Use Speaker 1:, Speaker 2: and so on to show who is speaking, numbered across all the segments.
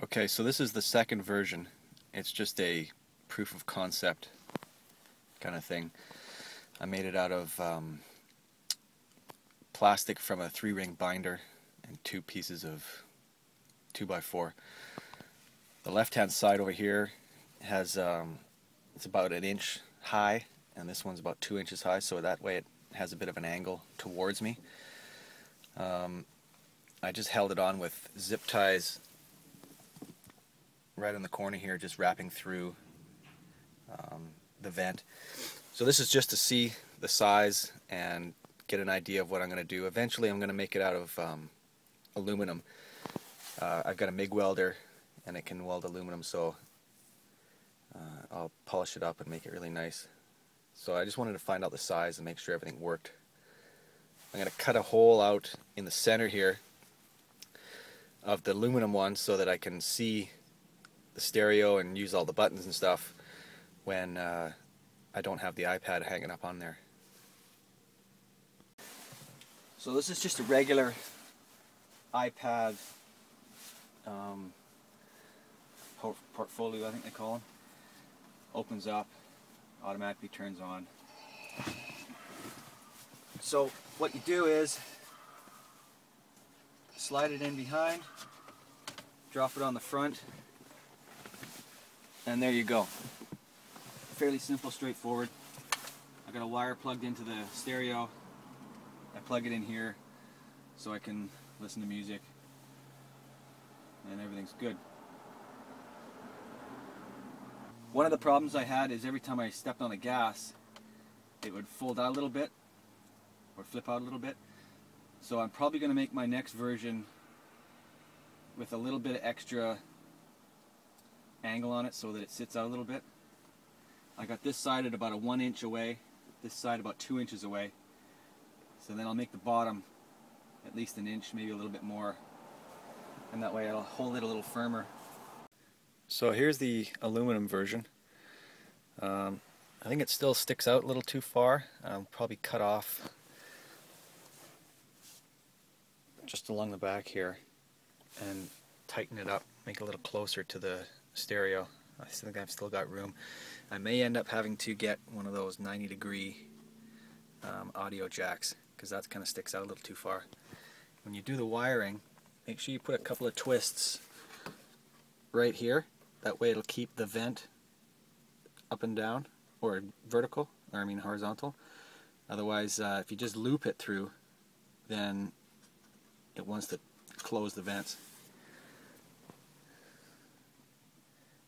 Speaker 1: Okay, so this is the second version. It's just a proof of concept kind of thing. I made it out of plastic from a 3-ring binder and 2 pieces of 2x4. The left-hand side over here has it's about 1 inch high, and this one's about 2 inches high, so that way it has a bit of an angle towards me. I just held it on with zip ties right in the corner here, just wrapping through the vent. So this is just to see the size and get an idea of what I'm going to do. Eventually I'm going to make it out of aluminum. I've got a MIG welder and it can weld aluminum, so I'll polish it up and make it really nice. So I just wanted to find out the size and make sure everything worked. I'm going to cut a hole out in the center here of the aluminum one so that I can see the stereo and use all the buttons and stuff when I don't have the iPad hanging up on there. So this is just a regular iPad portfolio, I think they call them. Opens up, automatically turns on. So what you do is slide it in behind, drop it on the front, and there you go. Fairly simple, straightforward. I got a wire plugged into the stereo. I plug it in here so I can listen to music, and everything's good. One of the problems I had is every time I stepped on the gas, it would fold out a little bit or flip out a little bit. So I'm probably going to make my next version with a little bit of extra angle on it so that it sits out a little bit. I got this side at about a 1 inch away, this side about 2 inches away. So then I'll make the bottom at least 1 inch, maybe a little bit more, and that way I'll hold it a little firmer. So here's the aluminum version. I think it still sticks out a little too far. I'll probably cut off just along the back here and tighten it up, make it a little closer to the stereo. I think I've still got room. I may end up having to get one of those 90-degree audio jacks, because that kind of sticks out a little too far. When you do the wiring, make sure you put a couple of twists right here. That way it'll keep the vent up and down, or vertical, or I mean horizontal. Otherwise, if you just loop it through, then it wants to close the vents.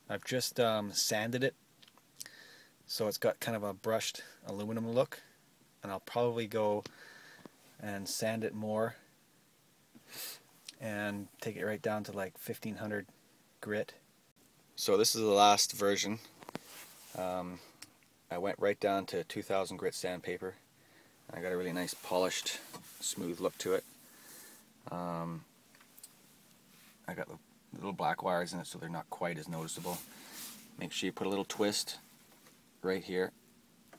Speaker 1: I've just sanded it so it's got kind of a brushed aluminum look, and I'll probably go and sand it more and take it right down to like 1500 grit. So this is the last version. I went right down to 2000 grit sandpaper. I got a really nice polished, smooth look to it. I got the little black wires in it so they're not quite as noticeable. Make sure you put a little twist right here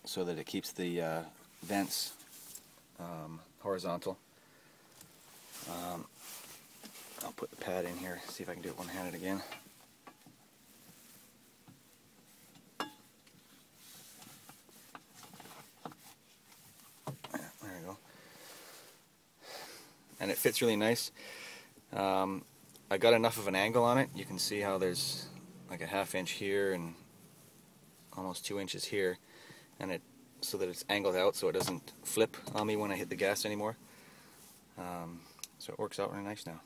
Speaker 1: so that it keeps the vents horizontal. I'll put the pad in here, see if I can do it one-handed again. Yeah, there we go. And it fits really nice. I got enough of an angle on it. You can see how there's like a 1/2 inch here and almost 2 inches here, and it so that it's angled out so it doesn't flip on me when I hit the gas anymore. So it works out really nice now.